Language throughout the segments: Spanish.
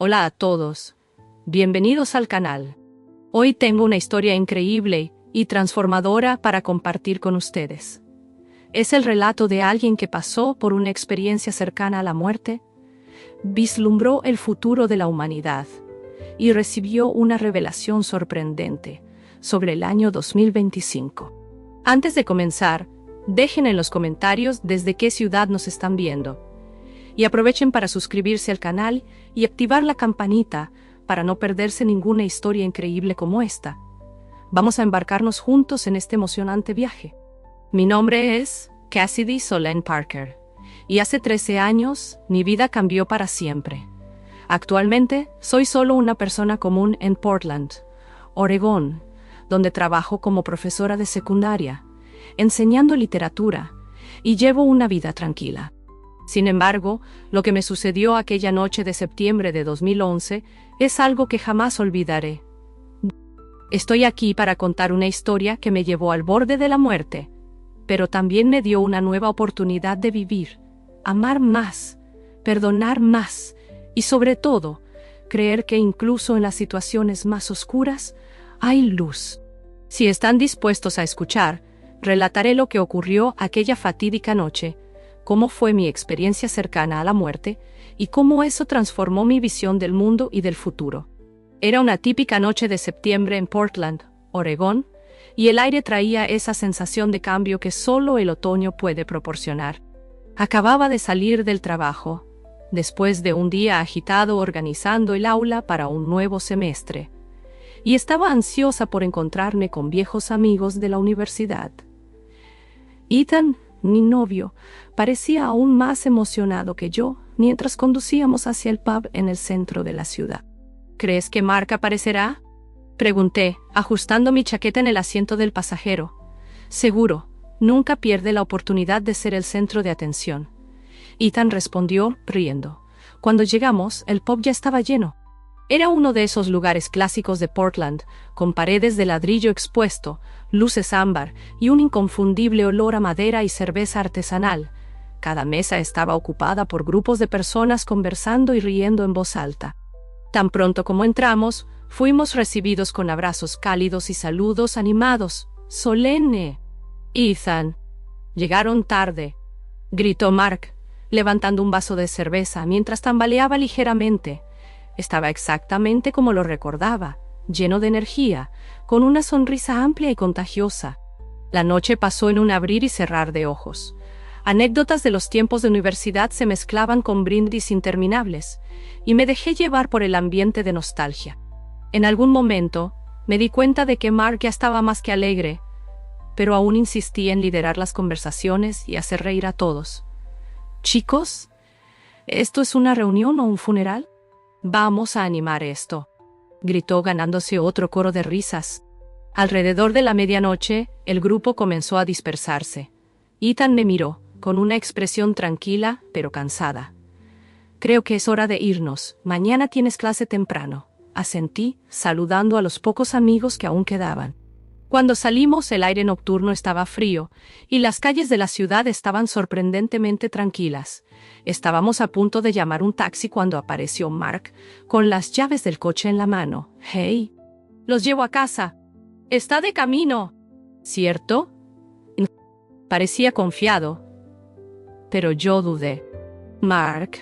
Hola a todos. Bienvenidos al canal. Hoy tengo una historia increíble y transformadora para compartir con ustedes. Es el relato de alguien que pasó por una experiencia cercana a la muerte, vislumbró el futuro de la humanidad y recibió una revelación sorprendente sobre el año 2025. Antes de comenzar, dejen en los comentarios desde qué ciudad nos están viendo. Y aprovechen para suscribirse al canal y activar la campanita para no perderse ninguna historia increíble como esta. Vamos a embarcarnos juntos en este emocionante viaje. Mi nombre es Cassidy Solène Parker, y hace 13 años mi vida cambió para siempre. Actualmente soy solo una persona común en Portland, Oregón, donde trabajo como profesora de secundaria, enseñando literatura, y llevo una vida tranquila. Sin embargo, lo que me sucedió aquella noche de septiembre de 2011 es algo que jamás olvidaré. Estoy aquí para contar una historia que me llevó al borde de la muerte, pero también me dio una nueva oportunidad de vivir, amar más, perdonar más y sobre todo, creer que incluso en las situaciones más oscuras hay luz. Si están dispuestos a escuchar, relataré lo que ocurrió aquella fatídica noche, cómo fue mi experiencia cercana a la muerte y cómo eso transformó mi visión del mundo y del futuro. Era una típica noche de septiembre en Portland, Oregón, y el aire traía esa sensación de cambio que solo el otoño puede proporcionar. Acababa de salir del trabajo, después de un día agitado organizando el aula para un nuevo semestre, y estaba ansiosa por encontrarme con viejos amigos de la universidad. Ethan, mi novio, parecía aún más emocionado que yo mientras conducíamos hacia el pub en el centro de la ciudad. ¿Crees que Mark aparecerá?, pregunté, ajustando mi chaqueta en el asiento del pasajero. Seguro, nunca pierde la oportunidad de ser el centro de atención. Ethan respondió, riendo. Cuando llegamos, el pub ya estaba lleno. Era uno de esos lugares clásicos de Portland, con paredes de ladrillo expuesto, luces ámbar y un inconfundible olor a madera y cerveza artesanal. Cada mesa estaba ocupada por grupos de personas conversando y riendo en voz alta. Tan pronto como entramos, fuimos recibidos con abrazos cálidos y saludos animados. ¡Solene! Ethan. Llegaron tarde, gritó Mark, levantando un vaso de cerveza mientras tambaleaba ligeramente. Estaba exactamente como lo recordaba, lleno de energía, con una sonrisa amplia y contagiosa. La noche pasó en un abrir y cerrar de ojos. Anécdotas de los tiempos de universidad se mezclaban con brindis interminables, y me dejé llevar por el ambiente de nostalgia. En algún momento, me di cuenta de que Mark ya estaba más que alegre, pero aún insistía en liderar las conversaciones y hacer reír a todos. «Chicos, ¿esto es una reunión o un funeral? Vamos a animar esto», gritó ganándose otro coro de risas. Alrededor de la medianoche, el grupo comenzó a dispersarse. Ethan me miró, con una expresión tranquila, pero cansada. «Creo que es hora de irnos. Mañana tienes clase temprano», asentí, saludando a los pocos amigos que aún quedaban. Cuando salimos, el aire nocturno estaba frío, y las calles de la ciudad estaban sorprendentemente tranquilas. Estábamos a punto de llamar un taxi cuando apareció Mark, con las llaves del coche en la mano. «Hey, los llevo a casa. Está de camino, ¿cierto?». Parecía confiado, pero yo dudé. «Mark,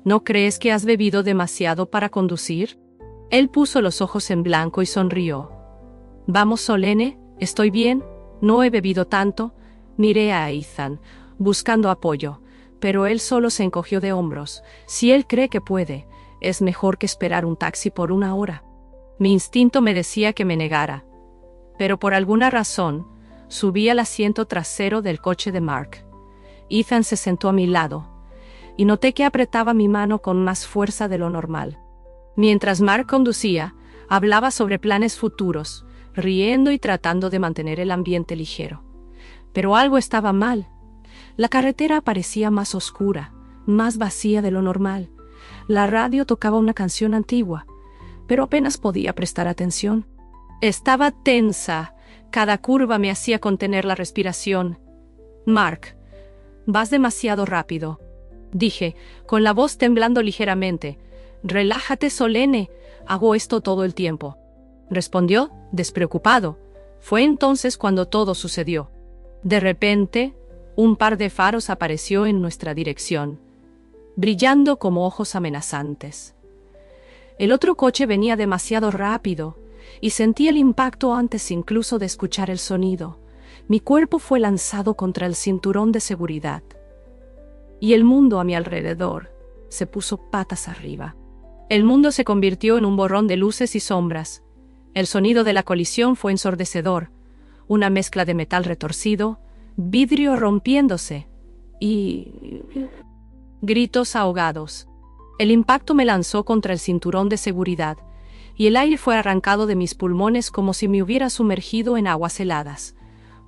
¿no crees que has bebido demasiado para conducir?». Él puso los ojos en blanco y sonrió. «Vamos, Solene, estoy bien, no he bebido tanto». Miré a Ethan, buscando apoyo, pero él solo se encogió de hombros. Si él cree que puede, es mejor que esperar un taxi por una hora. Mi instinto me decía que me negara, pero por alguna razón, subí al asiento trasero del coche de Mark. Ethan se sentó a mi lado, y noté que apretaba mi mano con más fuerza de lo normal. Mientras Mark conducía, hablaba sobre planes futuros, riendo y tratando de mantener el ambiente ligero. Pero algo estaba mal. La carretera parecía más oscura, más vacía de lo normal. La radio tocaba una canción antigua, pero apenas podía prestar atención. Estaba tensa. Cada curva me hacía contener la respiración. «Mark, vas demasiado rápido», dije, con la voz temblando ligeramente. Relájate, Solene, hago esto todo el tiempo, respondió, despreocupado. Fue entonces cuando todo sucedió. De repente, un par de faros apareció en nuestra dirección, brillando como ojos amenazantes. El otro coche venía demasiado rápido, y sentí el impacto antes incluso de escuchar el sonido. Mi cuerpo fue lanzado contra el cinturón de seguridad, y el mundo a mi alrededor se puso patas arriba. El mundo se convirtió en un borrón de luces y sombras. El sonido de la colisión fue ensordecedor, una mezcla de metal retorcido, vidrio rompiéndose y gritos ahogados. El impacto me lanzó contra el cinturón de seguridad, y el aire fue arrancado de mis pulmones como si me hubiera sumergido en aguas heladas.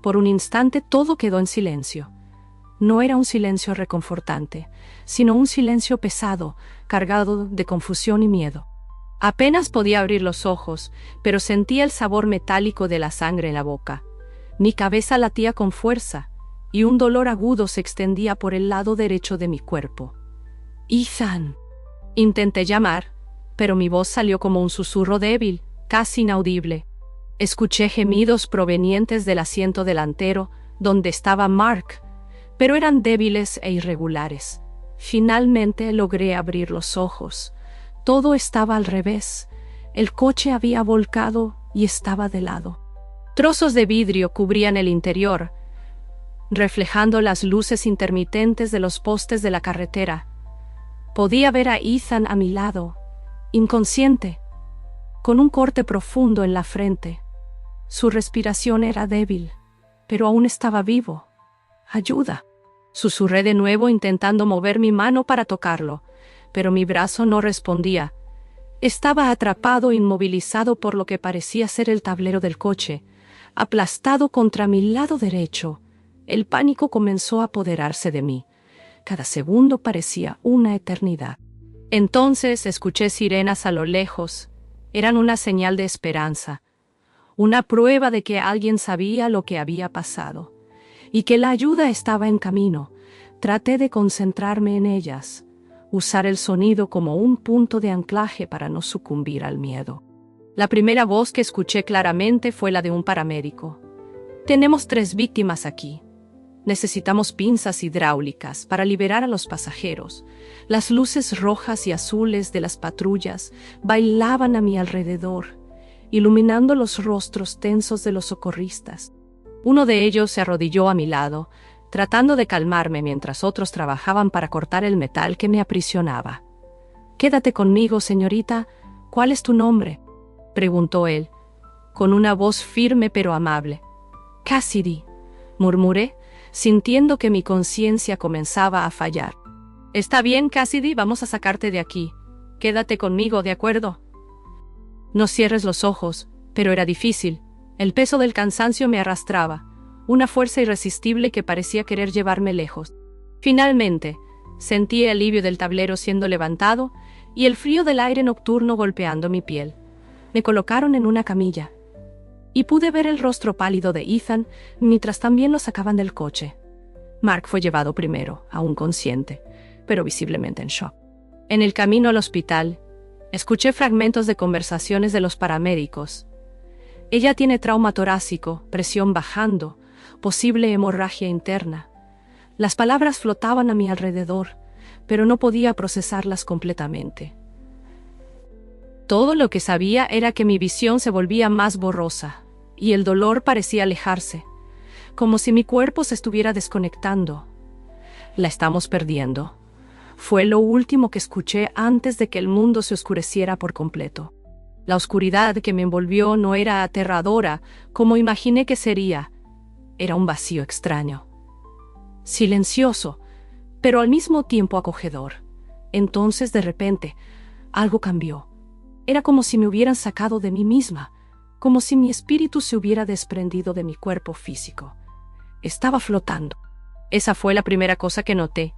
Por un instante todo quedó en silencio. No era un silencio reconfortante, sino un silencio pesado, cargado de confusión y miedo. Apenas podía abrir los ojos, pero sentía el sabor metálico de la sangre en la boca. Mi cabeza latía con fuerza, y un dolor agudo se extendía por el lado derecho de mi cuerpo. «Ethan». Intenté llamar, pero mi voz salió como un susurro débil, casi inaudible. Escuché gemidos provenientes del asiento delantero, donde estaba Mark, pero eran débiles e irregulares. Finalmente logré abrir los ojos. Todo estaba al revés. El coche había volcado y estaba de lado. Trozos de vidrio cubrían el interior, reflejando las luces intermitentes de los postes de la carretera. Podía ver a Ethan a mi lado, inconsciente, con un corte profundo en la frente. Su respiración era débil, pero aún estaba vivo. «Ayuda», susurré de nuevo intentando mover mi mano para tocarlo, pero mi brazo no respondía. Estaba atrapado, inmovilizado por lo que parecía ser el tablero del coche, aplastado contra mi lado derecho. El pánico comenzó a apoderarse de mí. Cada segundo parecía una eternidad. Entonces escuché sirenas a lo lejos. Eran una señal de esperanza, una prueba de que alguien sabía lo que había pasado, y que la ayuda estaba en camino. Traté de concentrarme en ellas, usar el sonido como un punto de anclaje para no sucumbir al miedo. La primera voz que escuché claramente fue la de un paramédico. «Tenemos 3 víctimas aquí. Necesitamos pinzas hidráulicas para liberar a los pasajeros». Las luces rojas y azules de las patrullas bailaban a mi alrededor, iluminando los rostros tensos de los socorristas. Uno de ellos se arrodilló a mi lado, tratando de calmarme mientras otros trabajaban para cortar el metal que me aprisionaba. «Quédate conmigo, señorita. ¿Cuál es tu nombre?», preguntó él, con una voz firme pero amable. «Cassidy», murmuré, sintiendo que mi conciencia comenzaba a fallar. «Está bien, Cassidy, vamos a sacarte de aquí. Quédate conmigo, ¿de acuerdo?». «No cierres los ojos», pero era difícil. El peso del cansancio me arrastraba, una fuerza irresistible que parecía querer llevarme lejos. Finalmente, sentí el alivio del tablero siendo levantado y el frío del aire nocturno golpeando mi piel. Me colocaron en una camilla, y pude ver el rostro pálido de Ethan mientras también lo sacaban del coche. Mark fue llevado primero, aún consciente, pero visiblemente en shock. En el camino al hospital, escuché fragmentos de conversaciones de los paramédicos. «Ella tiene trauma torácico, presión bajando, posible hemorragia interna». Las palabras flotaban a mi alrededor, pero no podía procesarlas completamente. Todo lo que sabía era que mi visión se volvía más borrosa, y el dolor parecía alejarse, como si mi cuerpo se estuviera desconectando. «La estamos perdiendo», fue lo último que escuché antes de que el mundo se oscureciera por completo. La oscuridad que me envolvió no era aterradora como imaginé que sería. Era un vacío extraño, silencioso, pero al mismo tiempo acogedor. Entonces, de repente, algo cambió. Era como si me hubieran sacado de mí misma, como si mi espíritu se hubiera desprendido de mi cuerpo físico. Estaba flotando. Esa fue la primera cosa que noté.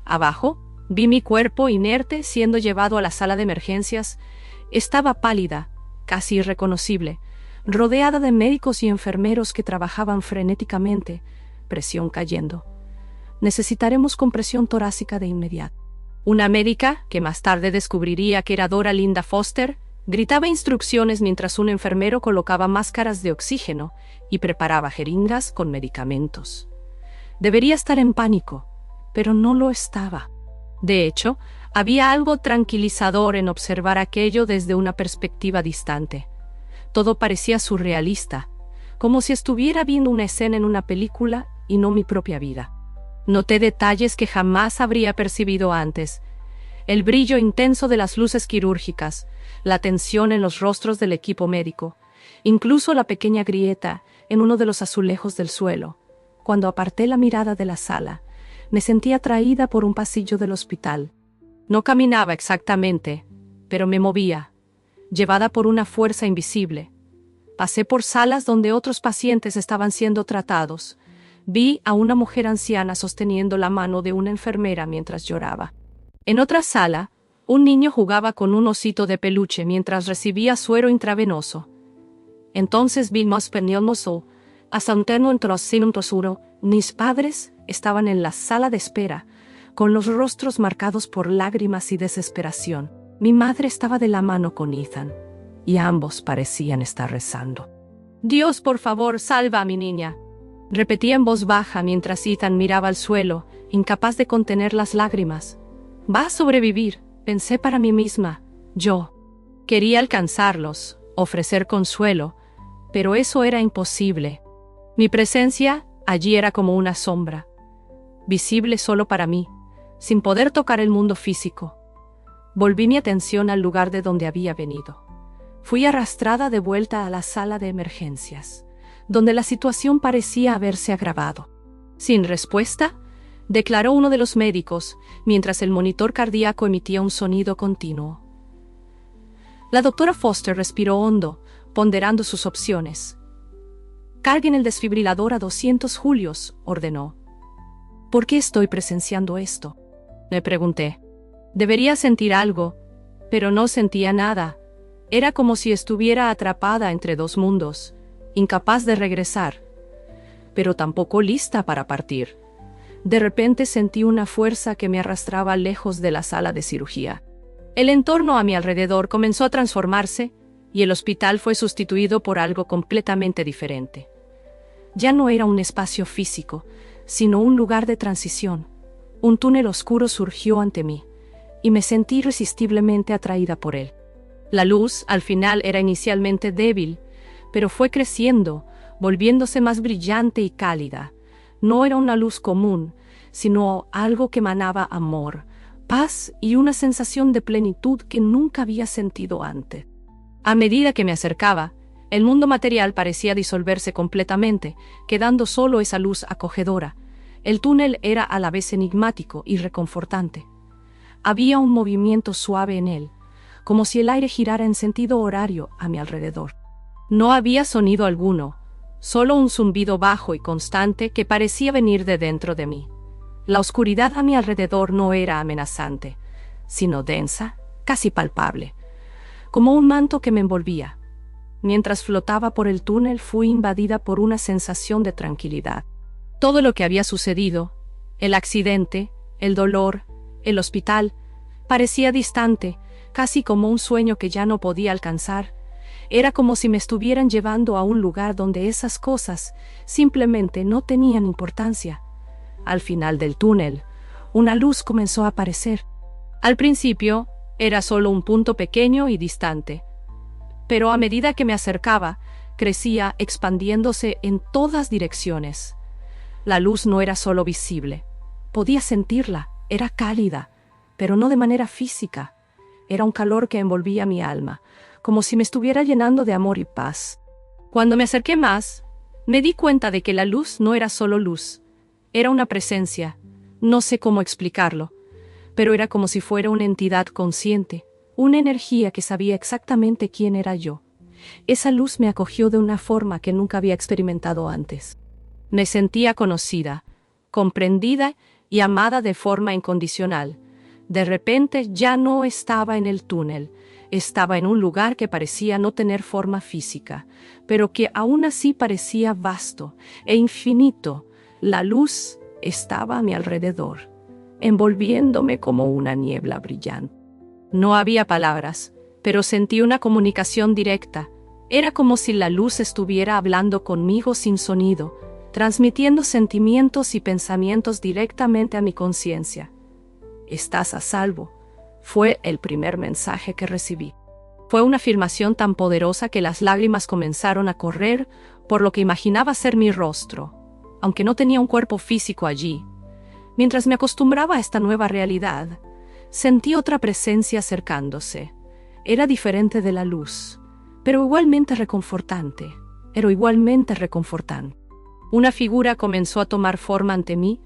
Abajo, vi mi cuerpo inerte siendo llevado a la sala de emergencias. Estaba pálida, casi irreconocible, rodeada de médicos y enfermeros que trabajaban frenéticamente, presión cayendo. «Necesitaremos compresión torácica de inmediato». Una médica, que más tarde descubriría que era Dora Linda Foster, gritaba instrucciones mientras un enfermero colocaba máscaras de oxígeno y preparaba jeringas con medicamentos. Debería estar en pánico, pero no lo estaba. De hecho, había algo tranquilizador en observar aquello desde una perspectiva distante. Todo parecía surrealista, como si estuviera viendo una escena en una película y no mi propia vida. Noté detalles que jamás habría percibido antes: el brillo intenso de las luces quirúrgicas, la tensión en los rostros del equipo médico, incluso la pequeña grieta en uno de los azulejos del suelo. Cuando aparté la mirada de la sala, me sentí atraída por un pasillo del hospital. No caminaba exactamente, pero me movía, llevada por una fuerza invisible. Pasé por salas donde otros pacientes estaban siendo tratados. Vi a una mujer anciana sosteniendo la mano de una enfermera mientras lloraba. En otra sala, un niño jugaba con un osito de peluche mientras recibía suero intravenoso. Entonces vi más penoso, asentando entre los tosuro. Mis padres estaban en la sala de espera, con los rostros marcados por lágrimas y desesperación. Mi madre estaba de la mano con Ethan, y ambos parecían estar rezando. «Dios, por favor, salva a mi niña», repetía en voz baja mientras Ethan miraba al suelo, incapaz de contener las lágrimas. «Va a sobrevivir», pensé para mí misma. Yo quería alcanzarlos, ofrecer consuelo, pero eso era imposible. Mi presencia allí era como una sombra, visible solo para mí, sin poder tocar el mundo físico. Volví mi atención al lugar de donde había venido. Fui arrastrada de vuelta a la sala de emergencias, donde la situación parecía haberse agravado. Sin respuesta, declaró uno de los médicos, mientras el monitor cardíaco emitía un sonido continuo. La doctora Foster respiró hondo, ponderando sus opciones. «Carguen el desfibrilador a 200 julios», ordenó. «¿Por qué estoy presenciando esto?», me pregunté. Debería sentir algo, pero no sentía nada. Era como si estuviera atrapada entre dos mundos, incapaz de regresar, pero tampoco lista para partir. De repente sentí una fuerza que me arrastraba lejos de la sala de cirugía. El entorno a mi alrededor comenzó a transformarse y el hospital fue sustituido por algo completamente diferente. Ya no era un espacio físico, sino un lugar de transición. Un túnel oscuro surgió ante mí, y me sentí irresistiblemente atraída por él. La luz, al final, era inicialmente débil, pero fue creciendo, volviéndose más brillante y cálida. No era una luz común, sino algo que emanaba amor, paz y una sensación de plenitud que nunca había sentido antes. A medida que me acercaba, el mundo material parecía disolverse completamente, quedando solo esa luz acogedora. El túnel era a la vez enigmático y reconfortante. Había un movimiento suave en él, como si el aire girara en sentido horario a mi alrededor. No había sonido alguno, solo un zumbido bajo y constante que parecía venir de dentro de mí. La oscuridad a mi alrededor no era amenazante, sino densa, casi palpable, como un manto que me envolvía. Mientras flotaba por el túnel, fui invadida por una sensación de tranquilidad. Todo lo que había sucedido, el accidente, el dolor, el hospital, parecía distante, casi como un sueño que ya no podía alcanzar. Era como si me estuvieran llevando a un lugar donde esas cosas simplemente no tenían importancia. Al final del túnel, una luz comenzó a aparecer. Al principio, era solo un punto pequeño y distante, pero a medida que me acercaba, crecía, expandiéndose en todas direcciones. La luz no era solo visible, podía sentirla, era cálida, pero no de manera física. Era un calor que envolvía mi alma, como si me estuviera llenando de amor y paz. Cuando me acerqué más, me di cuenta de que la luz no era solo luz, era una presencia. No sé cómo explicarlo, pero era como si fuera una entidad consciente, una energía que sabía exactamente quién era yo. Esa luz me acogió de una forma que nunca había experimentado antes. Me sentía conocida, comprendida y amada de forma incondicional. De repente ya no estaba en el túnel, estaba en un lugar que parecía no tener forma física, pero que aún así parecía vasto e infinito. La luz estaba a mi alrededor, envolviéndome como una niebla brillante. No había palabras, pero sentí una comunicación directa. Era como si la luz estuviera hablando conmigo sin sonido, transmitiendo sentimientos y pensamientos directamente a mi conciencia. «Estás a salvo», fue el primer mensaje que recibí. Fue una afirmación tan poderosa que las lágrimas comenzaron a correr por lo que imaginaba ser mi rostro, aunque no tenía un cuerpo físico allí. Mientras me acostumbraba a esta nueva realidad, sentí otra presencia acercándose. Era diferente de la luz, pero igualmente reconfortante. Una figura comenzó a tomar forma ante mí,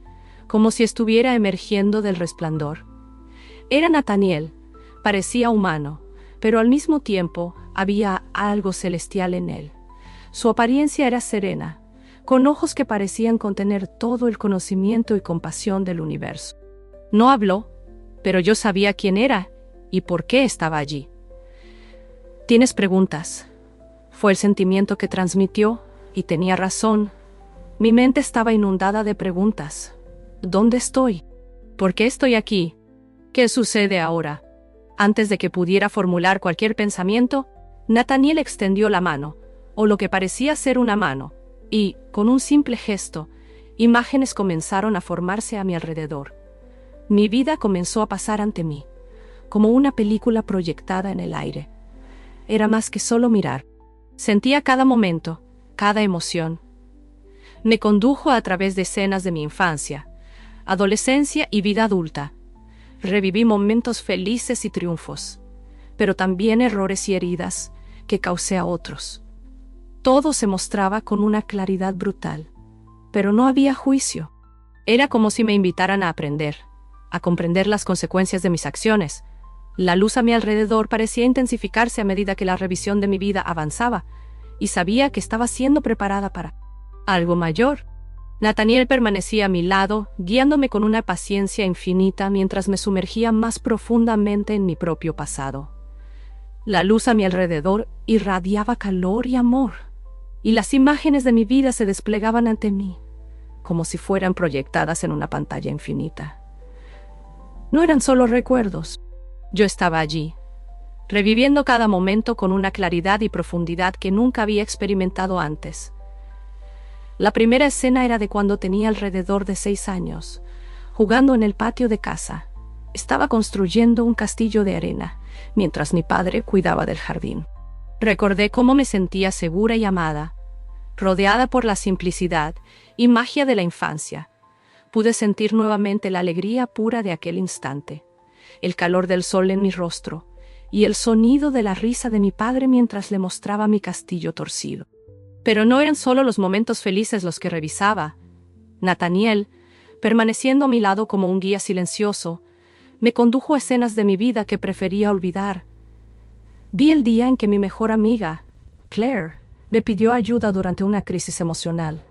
como si estuviera emergiendo del resplandor. Era Nathaniel. Parecía humano, pero al mismo tiempo había algo celestial en él. Su apariencia era serena, con ojos que parecían contener todo el conocimiento y compasión del universo. No habló, pero yo sabía quién era y por qué estaba allí. «¿Tienes preguntas?», fue el sentimiento que transmitió, y tenía razón. Mi mente estaba inundada de preguntas. ¿Dónde estoy? ¿Por qué estoy aquí? ¿Qué sucede ahora? Antes de que pudiera formular cualquier pensamiento, Nathaniel extendió la mano, o lo que parecía ser una mano, y, con un simple gesto, imágenes comenzaron a formarse a mi alrededor. Mi vida comenzó a pasar ante mí, como una película proyectada en el aire. Era más que solo mirar. Sentía cada momento, cada emoción. Me condujo a través de escenas de mi infancia, adolescencia y vida adulta. Reviví momentos felices y triunfos, pero también errores y heridas que causé a otros. Todo se mostraba con una claridad brutal, pero no había juicio. Era como si me invitaran a aprender, a comprender las consecuencias de mis acciones. La luz a mi alrededor parecía intensificarse a medida que la revisión de mi vida avanzaba, y sabía que estaba siendo preparada para algo mayor. Nathaniel permanecía a mi lado, guiándome con una paciencia infinita mientras me sumergía más profundamente en mi propio pasado. La luz a mi alrededor irradiaba calor y amor, y las imágenes de mi vida se desplegaban ante mí, como si fueran proyectadas en una pantalla infinita. No eran solo recuerdos. Yo estaba allí, reviviendo cada momento con una claridad y profundidad que nunca había experimentado antes. La primera escena era de cuando tenía alrededor de 6 años, jugando en el patio de casa. Estaba construyendo un castillo de arena, mientras mi padre cuidaba del jardín. Recordé cómo me sentía segura y amada, rodeada por la simplicidad y magia de la infancia. Pude sentir nuevamente la alegría pura de aquel instante, el calor del sol en mi rostro y el sonido de la risa de mi padre mientras le mostraba mi castillo torcido. Pero no eran solo los momentos felices los que revisaba. Nathaniel, permaneciendo a mi lado como un guía silencioso, me condujo a escenas de mi vida que prefería olvidar. Vi el día en que mi mejor amiga, Claire, me pidió ayuda durante una crisis emocional.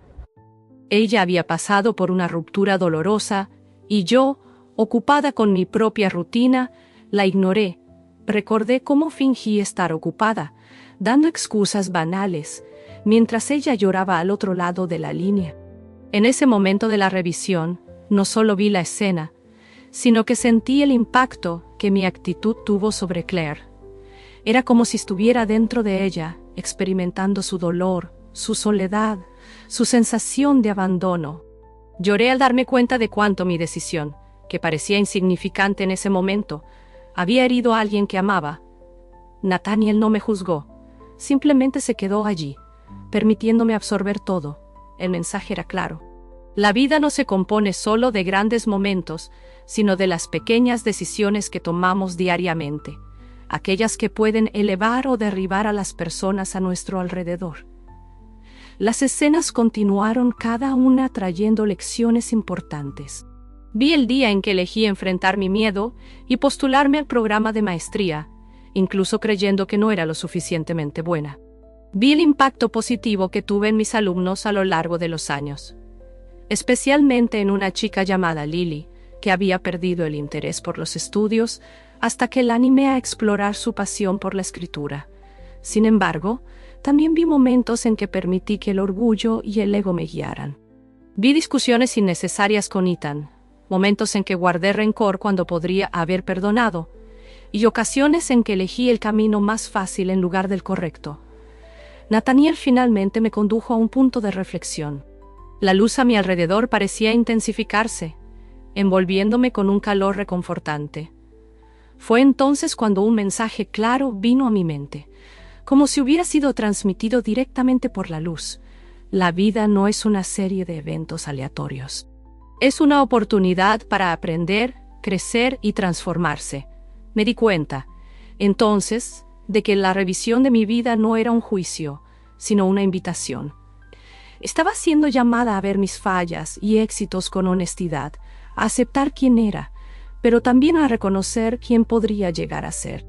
Ella había pasado por una ruptura dolorosa y yo, ocupada con mi propia rutina, la ignoré. Recordé cómo fingí estar ocupada, dando excusas banales, mientras ella lloraba al otro lado de la línea. En ese momento de la revisión, no solo vi la escena, sino que sentí el impacto que mi actitud tuvo sobre Claire. Era como si estuviera dentro de ella, experimentando su dolor, su soledad, su sensación de abandono. Lloré al darme cuenta de cuánto mi decisión, que parecía insignificante en ese momento, había herido a alguien que amaba. Nathaniel no me juzgó, simplemente se quedó allí, permitiéndome absorber todo. El mensaje era claro. La vida no se compone solo de grandes momentos, sino de las pequeñas decisiones que tomamos diariamente, aquellas que pueden elevar o derribar a las personas a nuestro alrededor. Las escenas continuaron, cada una trayendo lecciones importantes. Vi el día en que elegí enfrentar mi miedo y postularme al programa de maestría, incluso creyendo que no era lo suficientemente buena. Vi el impacto positivo que tuve en mis alumnos a lo largo de los años, especialmente en una chica llamada Lily, que había perdido el interés por los estudios hasta que la animé a explorar su pasión por la escritura. Sin embargo, también vi momentos en que permití que el orgullo y el ego me guiaran. Vi discusiones innecesarias con Ethan, momentos en que guardé rencor cuando podría haber perdonado, y ocasiones en que elegí el camino más fácil en lugar del correcto. Nathaniel finalmente me condujo a un punto de reflexión. La luz a mi alrededor parecía intensificarse, envolviéndome con un calor reconfortante. Fue entonces cuando un mensaje claro vino a mi mente, como si hubiera sido transmitido directamente por la luz. La vida no es una serie de eventos aleatorios. Es una oportunidad para aprender, crecer y transformarse. Me di cuenta, entonces, de que la revisión de mi vida no era un juicio, sino una invitación. Estaba siendo llamada a ver mis fallas y éxitos con honestidad, a aceptar quién era, pero también a reconocer quién podría llegar a ser.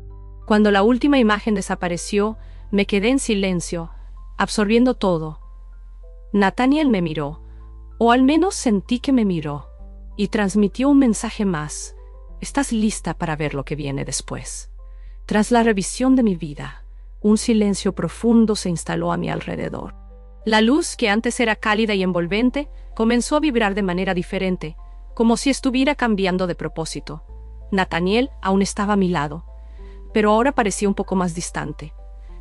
Cuando la última imagen desapareció, me quedé en silencio, absorbiendo todo. Nathaniel me miró, o al menos sentí que me miró, y transmitió un mensaje más. Estás lista para ver lo que viene después. Tras la revisión de mi vida, un silencio profundo se instaló a mi alrededor. La luz, que antes era cálida y envolvente, comenzó a vibrar de manera diferente, como si estuviera cambiando de propósito. Nathaniel aún estaba a mi lado, pero ahora parecía un poco más distante,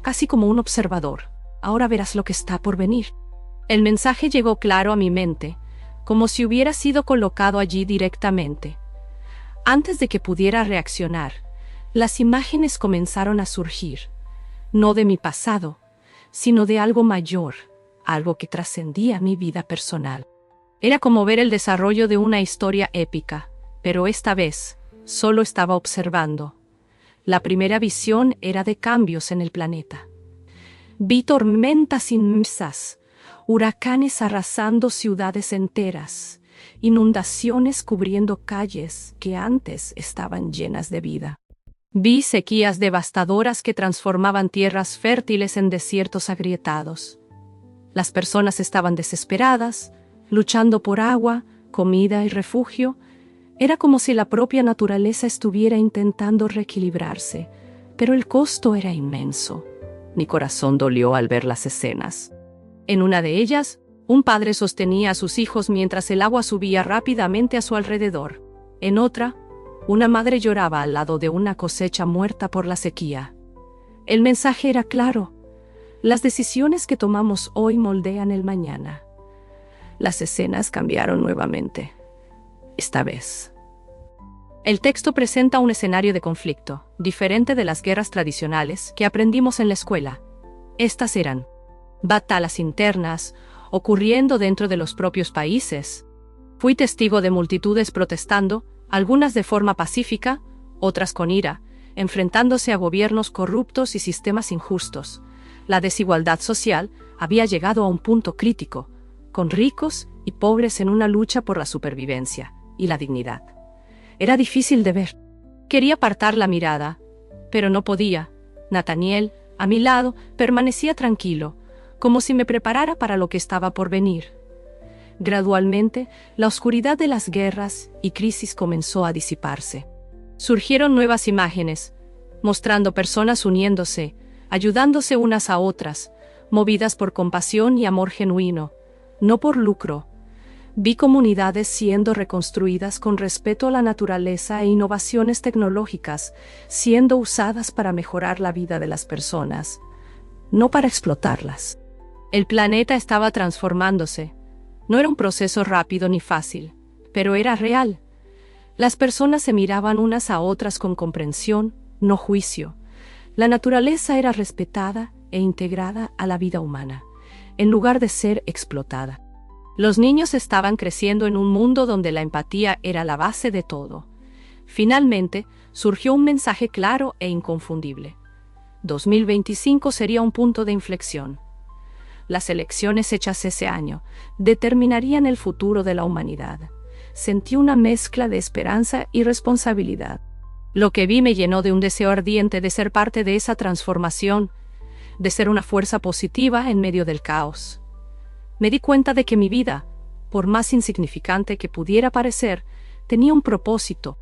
casi como un observador. Ahora verás lo que está por venir. El mensaje llegó claro a mi mente, como si hubiera sido colocado allí directamente. Antes de que pudiera reaccionar, las imágenes comenzaron a surgir, no de mi pasado, sino de algo mayor, algo que trascendía mi vida personal. Era como ver el desarrollo de una historia épica, pero esta vez solo estaba observando. La primera visión era de cambios en el planeta. Vi tormentas inmensas, huracanes arrasando ciudades enteras, inundaciones cubriendo calles que antes estaban llenas de vida. Vi sequías devastadoras que transformaban tierras fértiles en desiertos agrietados. Las personas estaban desesperadas, luchando por agua, comida y refugio. Era como si la propia naturaleza estuviera intentando reequilibrarse, pero el costo era inmenso. Mi corazón dolió al ver las escenas. En una de ellas, un padre sostenía a sus hijos mientras el agua subía rápidamente a su alrededor. En otra, una madre lloraba al lado de una cosecha muerta por la sequía. El mensaje era claro: las decisiones que tomamos hoy moldean el mañana. Las escenas cambiaron nuevamente, esta vez. El texto presenta un escenario de conflicto, diferente de las guerras tradicionales que aprendimos en la escuela. Estas eran batallas internas, ocurriendo dentro de los propios países. Fui testigo de multitudes protestando, algunas de forma pacífica, otras con ira, enfrentándose a gobiernos corruptos y sistemas injustos. La desigualdad social había llegado a un punto crítico, con ricos y pobres en una lucha por la supervivencia y la dignidad. Era difícil de ver. Quería apartar la mirada, pero no podía. Nathaniel, a mi lado, permanecía tranquilo, como si me preparara para lo que estaba por venir. Gradualmente, la oscuridad de las guerras y crisis comenzó a disiparse. Surgieron nuevas imágenes, mostrando personas uniéndose, ayudándose unas a otras, movidas por compasión y amor genuino, no por lucro. Vi comunidades siendo reconstruidas con respeto a la naturaleza e innovaciones tecnológicas, siendo usadas para mejorar la vida de las personas, no para explotarlas. El planeta estaba transformándose. No era un proceso rápido ni fácil, pero era real. Las personas se miraban unas a otras con comprensión, no juicio. La naturaleza era respetada e integrada a la vida humana, en lugar de ser explotada. Los niños estaban creciendo en un mundo donde la empatía era la base de todo. Finalmente, surgió un mensaje claro e inconfundible. 2025 sería un punto de inflexión. Las elecciones hechas ese año determinarían el futuro de la humanidad. Sentí una mezcla de esperanza y responsabilidad. Lo que vi me llenó de un deseo ardiente de ser parte de esa transformación, de ser una fuerza positiva en medio del caos. Me di cuenta de que mi vida, por más insignificante que pudiera parecer, tenía un propósito.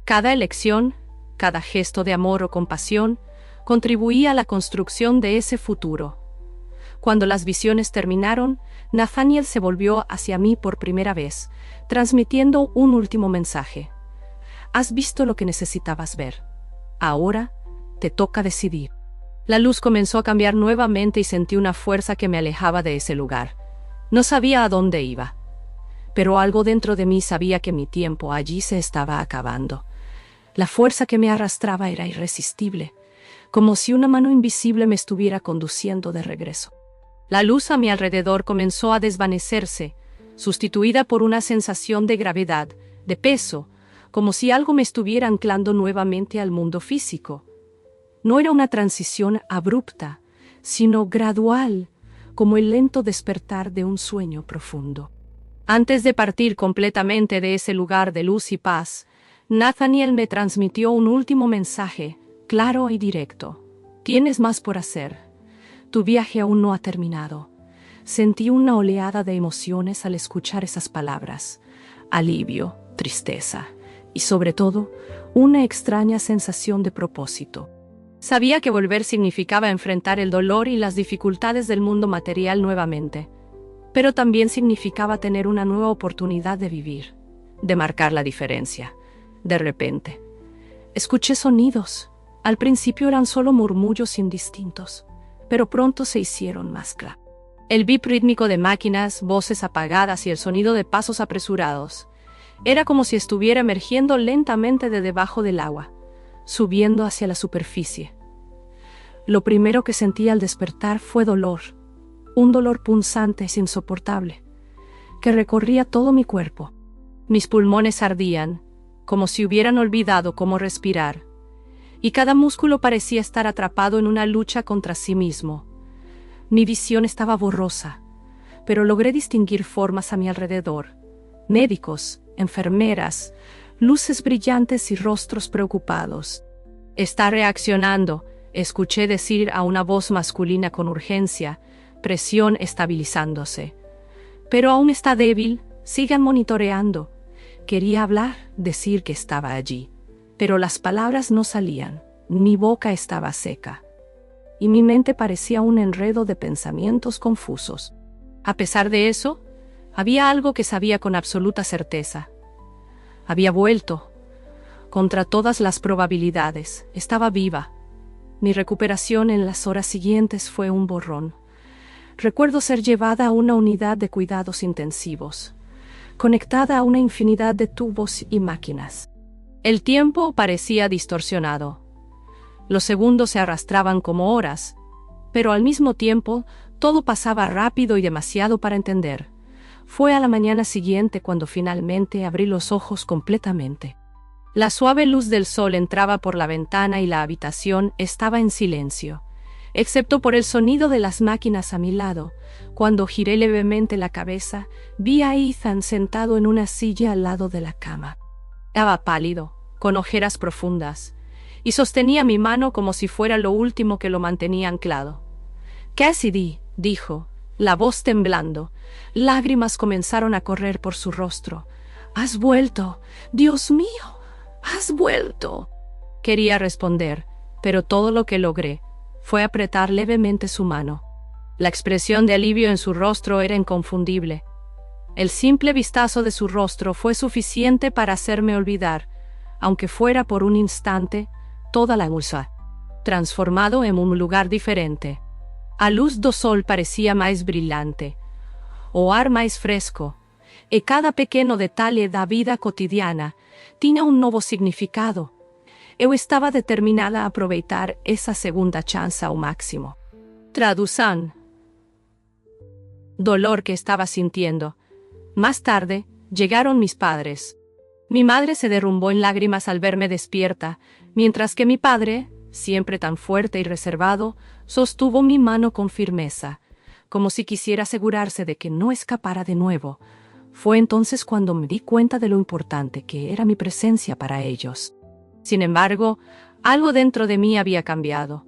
Cada elección, cada gesto de amor o compasión, contribuía a la construcción de ese futuro. Cuando las visiones terminaron, Nathaniel se volvió hacia mí por primera vez, transmitiendo un último mensaje. Has visto lo que necesitabas ver. Ahora te toca decidir. La luz comenzó a cambiar nuevamente y sentí una fuerza que me alejaba de ese lugar. No sabía a dónde iba, pero algo dentro de mí sabía que mi tiempo allí se estaba acabando. La fuerza que me arrastraba era irresistible, como si una mano invisible me estuviera conduciendo de regreso. La luz a mi alrededor comenzó a desvanecerse, sustituida por una sensación de gravedad, de peso, como si algo me estuviera anclando nuevamente al mundo físico. No era una transición abrupta, sino gradual, como el lento despertar de un sueño profundo. Antes de partir completamente de ese lugar de luz y paz, Nathaniel me transmitió un último mensaje, claro y directo. Tienes más por hacer. Tu viaje aún no ha terminado. Sentí una oleada de emociones al escuchar esas palabras. Alivio, tristeza y, sobre todo, una extraña sensación de propósito. Sabía que volver significaba enfrentar el dolor y las dificultades del mundo material nuevamente, pero también significaba tener una nueva oportunidad de vivir, de marcar la diferencia. De repente, escuché sonidos. Al principio eran solo murmullos indistintos, pero pronto se hicieron más claros. El bip rítmico de máquinas, voces apagadas y el sonido de pasos apresurados. Era como si estuviera emergiendo lentamente de debajo del agua, subiendo hacia la superficie. Lo primero que sentí al despertar fue dolor, un dolor punzante e insoportable, que recorría todo mi cuerpo. Mis pulmones ardían, como si hubieran olvidado cómo respirar, y cada músculo parecía estar atrapado en una lucha contra sí mismo. Mi visión estaba borrosa, pero logré distinguir formas a mi alrededor: médicos, enfermeras, luces brillantes y rostros preocupados. «Está reaccionando», escuché decir a una voz masculina con urgencia, presión estabilizándose. «Pero aún está débil, sigan monitoreando». Quería hablar, decir que estaba allí, pero las palabras no salían. Mi boca estaba seca, y mi mente parecía un enredo de pensamientos confusos. A pesar de eso, había algo que sabía con absoluta certeza. Había vuelto. Contra todas las probabilidades, estaba viva. Mi recuperación en las horas siguientes fue un borrón. Recuerdo ser llevada a una unidad de cuidados intensivos, conectada a una infinidad de tubos y máquinas. El tiempo parecía distorsionado. Los segundos se arrastraban como horas, pero al mismo tiempo todo pasaba rápido y demasiado para entender. Fue a la mañana siguiente cuando finalmente abrí los ojos completamente. La suave luz del sol entraba por la ventana y la habitación estaba en silencio, excepto por el sonido de las máquinas a mi lado. Cuando giré levemente la cabeza, vi a Ethan sentado en una silla al lado de la cama. Estaba pálido, con ojeras profundas, y sostenía mi mano como si fuera lo último que lo mantenía anclado. «Cassidy», dijo, la voz temblando. Lágrimas comenzaron a correr por su rostro. «Has vuelto. Dios mío, has vuelto». Quería responder, pero todo lo que logré fue apretar levemente su mano. La expresión de alivio en su rostro era inconfundible. El simple vistazo de su rostro fue suficiente para hacerme olvidar, aunque fuera por un instante, toda la angustia, transformado en un lugar diferente. A luz do sol parecía más brillante, o ar más fresco, y cada pequeño detalle da vida cotidiana tiene un nuevo significado. Eu estaba determinada a aproveitar esa segunda chance ao máximo. Traducción. Dolor que estaba sintiendo. Más tarde, llegaron mis padres. Mi madre se derrumbó en lágrimas al verme despierta, mientras que mi padre, siempre tan fuerte y reservado, sostuvo mi mano con firmeza, como si quisiera asegurarse de que no escapara de nuevo. Fue entonces cuando me di cuenta de lo importante que era mi presencia para ellos. Sin embargo, algo dentro de mí había cambiado.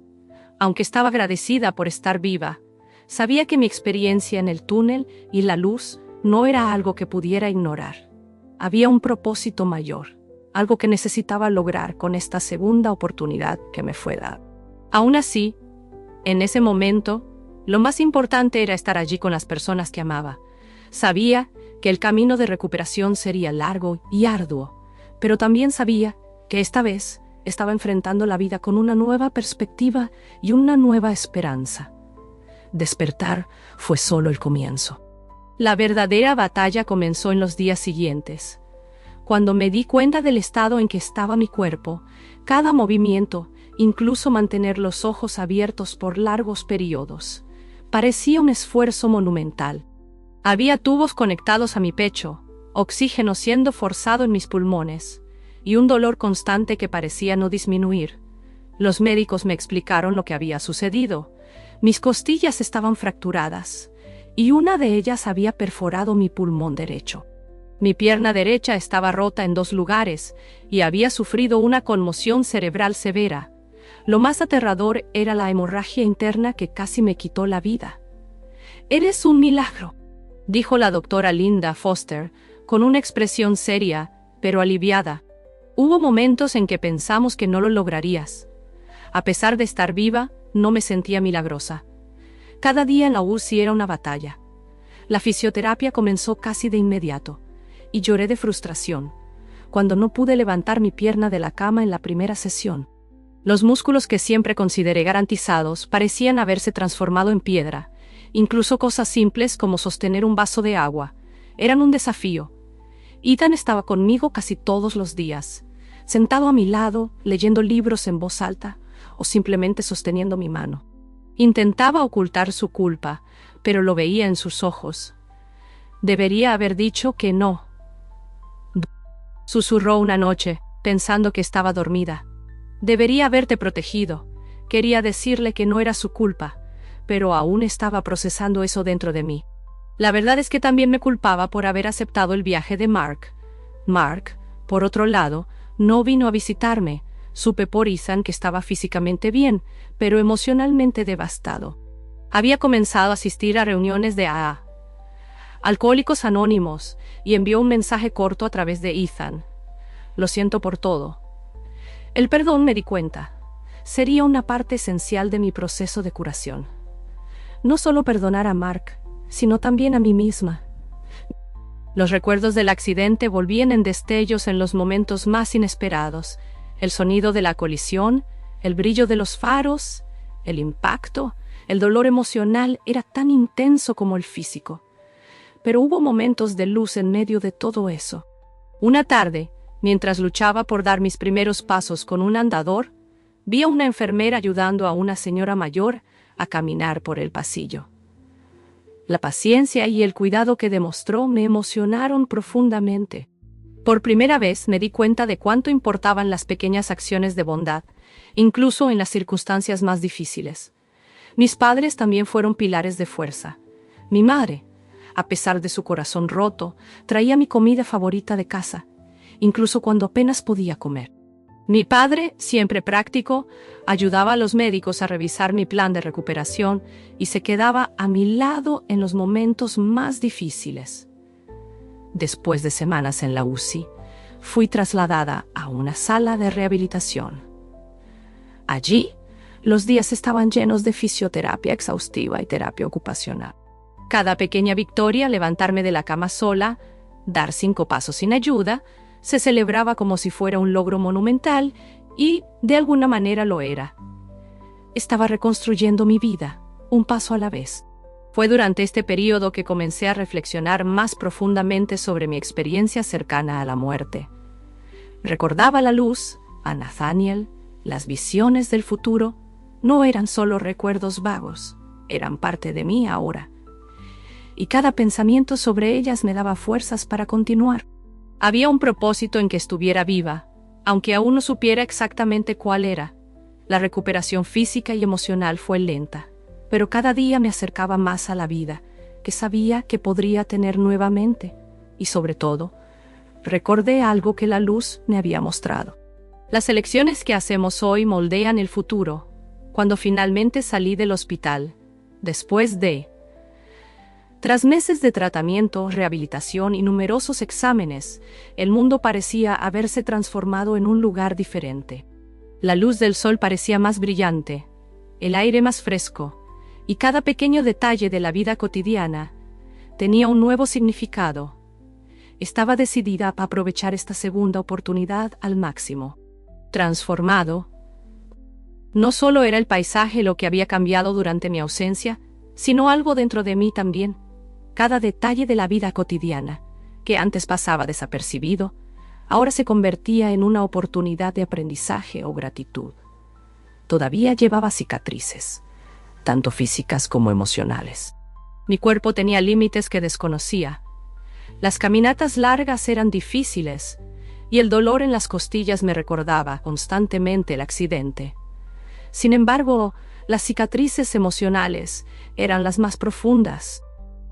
Aunque estaba agradecida por estar viva, sabía que mi experiencia en el túnel y la luz no era algo que pudiera ignorar. Había un propósito mayor, algo que necesitaba lograr con esta segunda oportunidad que me fue dada. Aún así, en ese momento, Lo más importante era estar allí con las personas que amaba. Sabía que el camino de recuperación sería largo y arduo, pero también sabía que esta vez estaba enfrentando la vida con una nueva perspectiva y una nueva esperanza. Despertar fue solo el comienzo. La verdadera batalla comenzó en los días siguientes. Cuando me di cuenta del estado en que estaba mi cuerpo, cada movimiento, incluso mantener los ojos abiertos por largos periodos, parecía un esfuerzo monumental. Había tubos conectados a mi pecho, oxígeno siendo forzado en mis pulmones, y un dolor constante que parecía no disminuir. Los médicos me explicaron lo que había sucedido. Mis costillas estaban fracturadas, y una de ellas había perforado mi pulmón derecho. Mi pierna derecha estaba rota en 2 lugares, y había sufrido una conmoción cerebral severa. Lo más aterrador era la hemorragia interna que casi me quitó la vida. «Eres un milagro», dijo la doctora Linda Foster, con una expresión seria, pero aliviada. Hubo momentos en que pensamos que no lo lograrías. A pesar de estar viva, no me sentía milagrosa. Cada día en la UCI era una batalla. La fisioterapia comenzó casi de inmediato, y lloré de frustración, cuando no pude levantar mi pierna de la cama en la primera sesión. Los músculos que siempre consideré garantizados parecían haberse transformado en piedra. Incluso cosas simples como sostener un vaso de agua eran un desafío. Ethan estaba conmigo casi todos los días, sentado a mi lado, leyendo libros en voz alta o simplemente sosteniendo mi mano. Intentaba ocultar su culpa, pero lo veía en sus ojos. «Debería haber dicho que no», susurró una noche, pensando que estaba dormida. «Debería haberte protegido». Quería decirle que no era su culpa, pero aún estaba procesando eso dentro de mí. La verdad es que también me culpaba por haber aceptado el viaje de Mark. Mark, por otro lado, no vino a visitarme. Supe por Ethan que estaba físicamente bien, pero emocionalmente devastado. Había comenzado a asistir a reuniones de AA, Alcohólicos Anónimos, y envió un mensaje corto a través de Ethan. «Lo siento por todo». El perdón, me di cuenta, sería una parte esencial de mi proceso de curación. No solo perdonar a Mark, sino también a mí misma. Los recuerdos del accidente volvían en destellos en los momentos más inesperados. El sonido de la colisión, el brillo de los faros, el impacto, el dolor emocional era tan intenso como el físico. Pero hubo momentos de luz en medio de todo eso. Una tarde, mientras luchaba por dar mis primeros pasos con un andador, vi a una enfermera ayudando a una señora mayor a caminar por el pasillo. La paciencia y el cuidado que demostró me emocionaron profundamente. Por primera vez me di cuenta de cuánto importaban las pequeñas acciones de bondad, incluso en las circunstancias más difíciles. Mis padres también fueron pilares de fuerza. Mi madre, a pesar de su corazón roto, traía mi comida favorita de casa, incluso cuando apenas podía comer. Mi padre, siempre práctico, ayudaba a los médicos a revisar mi plan de recuperación y se quedaba a mi lado en los momentos más difíciles. Después de semanas en la UCI, fui trasladada a una sala de rehabilitación. Allí, los días estaban llenos de fisioterapia exhaustiva y terapia ocupacional. Cada pequeña victoria, levantarme de la cama sola, dar 5 pasos sin ayuda, se celebraba como si fuera un logro monumental y, de alguna manera, lo era. Estaba reconstruyendo mi vida, un paso a la vez. Fue durante este periodo que comencé a reflexionar más profundamente sobre mi experiencia cercana a la muerte. Recordaba la luz, a Nathaniel, las visiones del futuro. No eran solo recuerdos vagos, eran parte de mí ahora. Y cada pensamiento sobre ellas me daba fuerzas para continuar. Había un propósito en que estuviera viva, aunque aún no supiera exactamente cuál era. La recuperación física y emocional fue lenta, pero cada día me acercaba más a la vida, que sabía que podría tener nuevamente. Y sobre todo, recordé algo que la luz me había mostrado. Las elecciones que hacemos hoy moldean el futuro. Cuando finalmente salí del hospital, tras meses de tratamiento, rehabilitación y numerosos exámenes, el mundo parecía haberse transformado en un lugar diferente. La luz del sol parecía más brillante, el aire más fresco, y cada pequeño detalle de la vida cotidiana tenía un nuevo significado. Estaba decidida a aprovechar esta segunda oportunidad al máximo. Transformado, no solo era el paisaje lo que había cambiado durante mi ausencia, sino algo dentro de mí también. Cada detalle de la vida cotidiana, que antes pasaba desapercibido, ahora se convertía en una oportunidad de aprendizaje o gratitud. Todavía llevaba cicatrices, tanto físicas como emocionales. Mi cuerpo tenía límites que desconocía. Las caminatas largas eran difíciles, y el dolor en las costillas me recordaba constantemente el accidente. Sin embargo, las cicatrices emocionales eran las más profundas.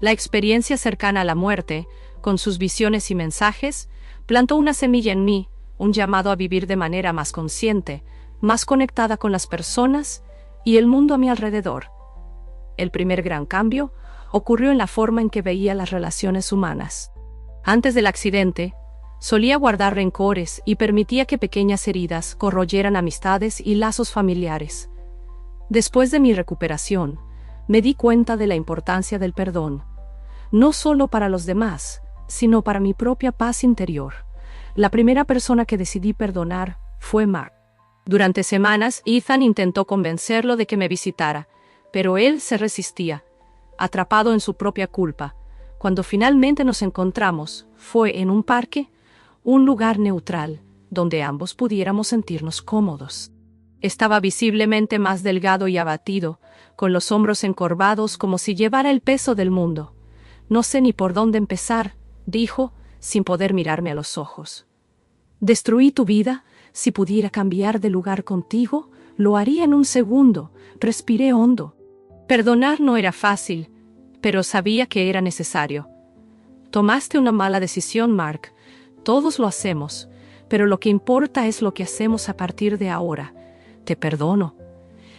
La experiencia cercana a la muerte, con sus visiones y mensajes, plantó una semilla en mí, un llamado a vivir de manera más consciente, más conectada con las personas y el mundo a mi alrededor. El primer gran cambio ocurrió en la forma en que veía las relaciones humanas. Antes del accidente, solía guardar rencores y permitía que pequeñas heridas corroyeran amistades y lazos familiares. Después de mi recuperación, me di cuenta de la importancia del perdón, no solo para los demás, sino para mi propia paz interior. La primera persona que decidí perdonar fue Mark. Durante semanas, Ethan intentó convencerlo de que me visitara, pero él se resistía, atrapado en su propia culpa. Cuando finalmente nos encontramos, fue en un parque, un lugar neutral, donde ambos pudiéramos sentirnos cómodos. Estaba visiblemente más delgado y abatido, con los hombros encorvados como si llevara el peso del mundo. «No sé ni por dónde empezar», dijo, sin poder mirarme a los ojos. «Destruí tu vida. Si pudiera cambiar de lugar contigo, lo haría en un segundo». Respiré hondo. Perdonar no era fácil, pero sabía que era necesario. «Tomaste una mala decisión, Mark. Todos lo hacemos, pero lo que importa es lo que hacemos a partir de ahora. Te perdono,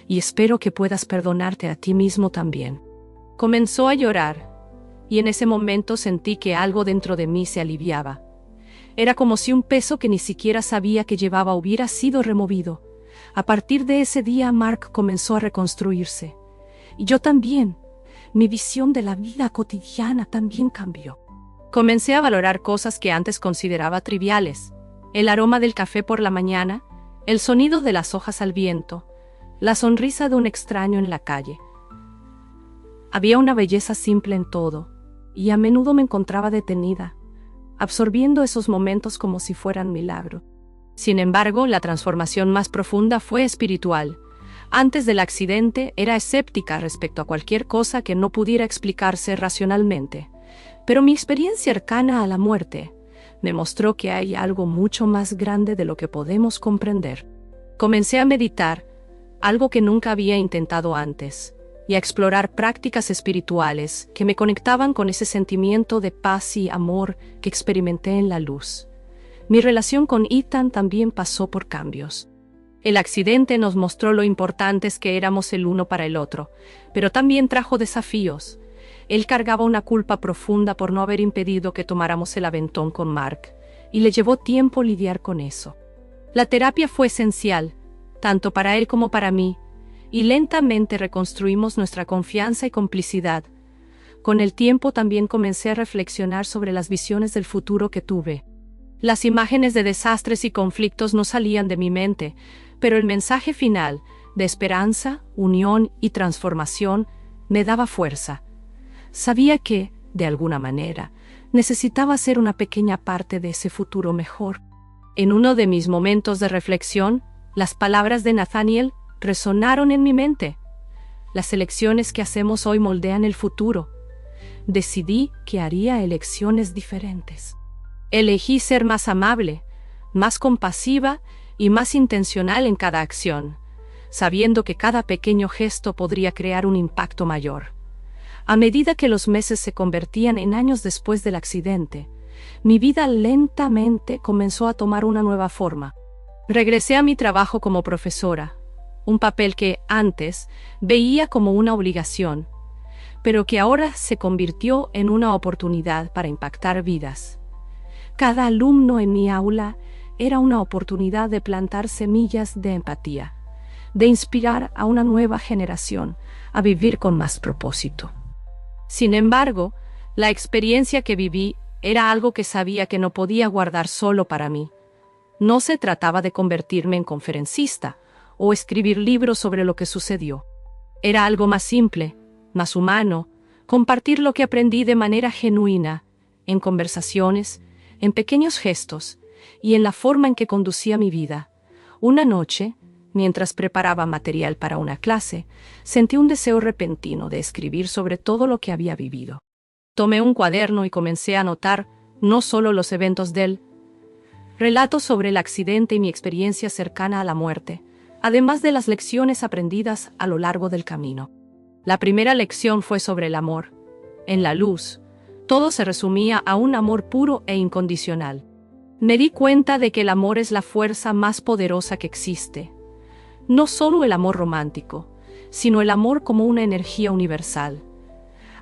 y espero que puedas perdonarte a ti mismo también». Comenzó a llorar, y en ese momento sentí que algo dentro de mí se aliviaba. Era como si un peso que ni siquiera sabía que llevaba hubiera sido removido. A partir de ese día, Mark comenzó a reconstruirse. Y yo también. Mi visión de la vida cotidiana también cambió. Comencé a valorar cosas que antes consideraba triviales: el aroma del café por la mañana, el sonido de las hojas al viento, la sonrisa de un extraño en la calle. Había una belleza simple en todo, y a menudo me encontraba detenida, absorbiendo esos momentos como si fueran milagro. Sin embargo, la transformación más profunda fue espiritual. Antes del accidente era escéptica respecto a cualquier cosa que no pudiera explicarse racionalmente, pero mi experiencia cercana a la muerte me mostró que hay algo mucho más grande de lo que podemos comprender. Comencé a meditar, algo que nunca había intentado antes, y a explorar prácticas espirituales que me conectaban con ese sentimiento de paz y amor que experimenté en la luz. Mi relación con Ethan también pasó por cambios. El accidente nos mostró lo importantes que éramos el uno para el otro, pero también trajo desafíos. Él cargaba una culpa profunda por no haber impedido que tomáramos el aventón con Mark, y le llevó tiempo lidiar con eso. La terapia fue esencial, tanto para él como para mí, y lentamente reconstruimos nuestra confianza y complicidad. Con el tiempo también comencé a reflexionar sobre las visiones del futuro que tuve. Las imágenes de desastres y conflictos no salían de mi mente, pero el mensaje final, de esperanza, unión y transformación, me daba fuerza. Sabía que, de alguna manera, necesitaba ser una pequeña parte de ese futuro mejor. En uno de mis momentos de reflexión, las palabras de Nathaniel resonaron en mi mente. Las elecciones que hacemos hoy moldean el futuro. Decidí que haría elecciones diferentes. Elegí ser más amable, más compasiva y más intencional en cada acción, sabiendo que cada pequeño gesto podría crear un impacto mayor. A medida que los meses se convertían en años después del accidente, mi vida lentamente comenzó a tomar una nueva forma. Regresé a mi trabajo como profesora, un papel que antes veía como una obligación, pero que ahora se convirtió en una oportunidad para impactar vidas. Cada alumno en mi aula era una oportunidad de plantar semillas de empatía, de inspirar a una nueva generación a vivir con más propósito. Sin embargo, la experiencia que viví era algo que sabía que no podía guardar solo para mí. No se trataba de convertirme en conferencista o escribir libros sobre lo que sucedió. Era algo más simple, más humano, compartir lo que aprendí de manera genuina, en conversaciones, en pequeños gestos y en la forma en que conducía mi vida. Una noche, mientras preparaba material para una clase, sentí un deseo repentino de escribir sobre todo lo que había vivido. Tomé un cuaderno y comencé a anotar no solo los eventos del relatos sobre el accidente y mi experiencia cercana a la muerte, además de las lecciones aprendidas a lo largo del camino. La primera lección fue sobre el amor. En la luz, todo se resumía a un amor puro e incondicional. Me di cuenta de que el amor es la fuerza más poderosa que existe. No solo el amor romántico, sino el amor como una energía universal.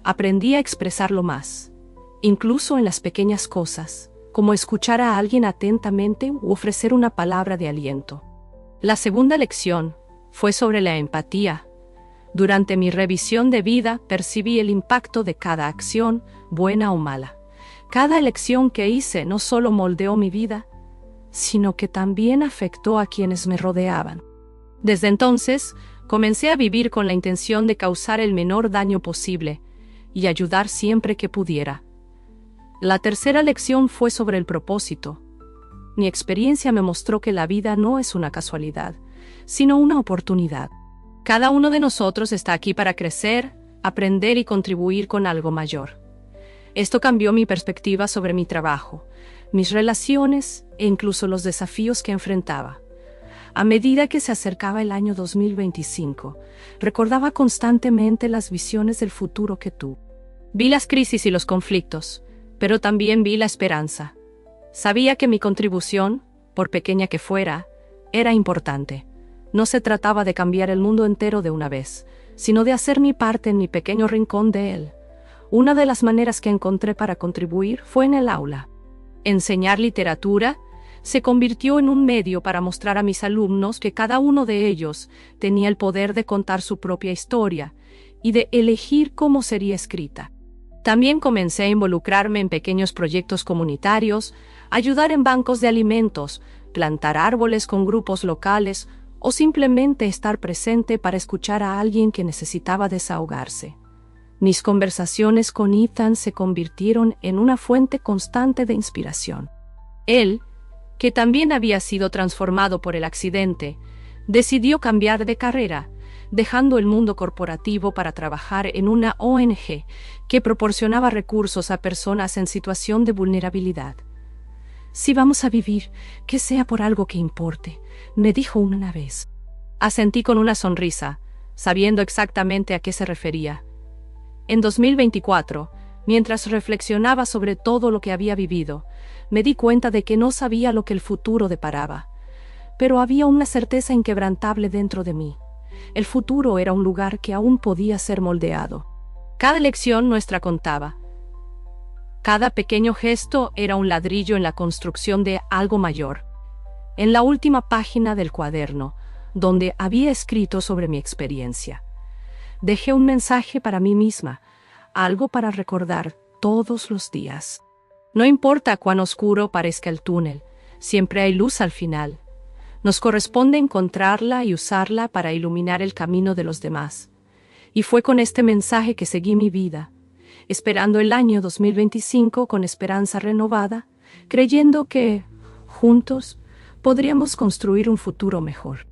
Aprendí a expresarlo más, incluso en las pequeñas cosas, como escuchar a alguien atentamente u ofrecer una palabra de aliento. La segunda lección fue sobre la empatía. Durante mi revisión de vida percibí el impacto de cada acción, buena o mala. Cada elección que hice no solo moldeó mi vida, sino que también afectó a quienes me rodeaban. Desde entonces, comencé a vivir con la intención de causar el menor daño posible y ayudar siempre que pudiera. La tercera lección fue sobre el propósito. Mi experiencia me mostró que la vida no es una casualidad, sino una oportunidad. Cada uno de nosotros está aquí para crecer, aprender y contribuir con algo mayor. Esto cambió mi perspectiva sobre mi trabajo, mis relaciones e incluso los desafíos que enfrentaba. A medida que se acercaba el año 2025, recordaba constantemente las visiones del futuro que tuve. Vi las crisis y los conflictos, pero también vi la esperanza. Sabía que mi contribución, por pequeña que fuera, era importante. No se trataba de cambiar el mundo entero de una vez, sino de hacer mi parte en mi pequeño rincón de él. Una de las maneras que encontré para contribuir fue en el aula. Enseñar literatura se convirtió en un medio para mostrar a mis alumnos que cada uno de ellos tenía el poder de contar su propia historia y de elegir cómo sería escrita. También comencé a involucrarme en pequeños proyectos comunitarios, ayudar en bancos de alimentos, plantar árboles con grupos locales o simplemente estar presente para escuchar a alguien que necesitaba desahogarse. Mis conversaciones con Ethan se convirtieron en una fuente constante de inspiración. Él, que también había sido transformado por el accidente, decidió cambiar de carrera, dejando el mundo corporativo para trabajar en una ONG que proporcionaba recursos a personas en situación de vulnerabilidad. Si vamos a vivir, que sea por algo que importe, me dijo una vez. Asentí con una sonrisa, sabiendo exactamente a qué se refería. En 2024, mientras reflexionaba sobre todo lo que había vivido, me di cuenta de que no sabía lo que el futuro deparaba. Pero había una certeza inquebrantable dentro de mí. El futuro era un lugar que aún podía ser moldeado. Cada lección nuestra contaba. Cada pequeño gesto era un ladrillo en la construcción de algo mayor. En la última página del cuaderno, donde había escrito sobre mi experiencia, dejé un mensaje para mí misma, algo para recordar todos los días. No importa cuán oscuro parezca el túnel, siempre hay luz al final. Nos corresponde encontrarla y usarla para iluminar el camino de los demás. Y fue con este mensaje que seguí mi vida, esperando el año 2025 con esperanza renovada, creyendo que, juntos, podríamos construir un futuro mejor.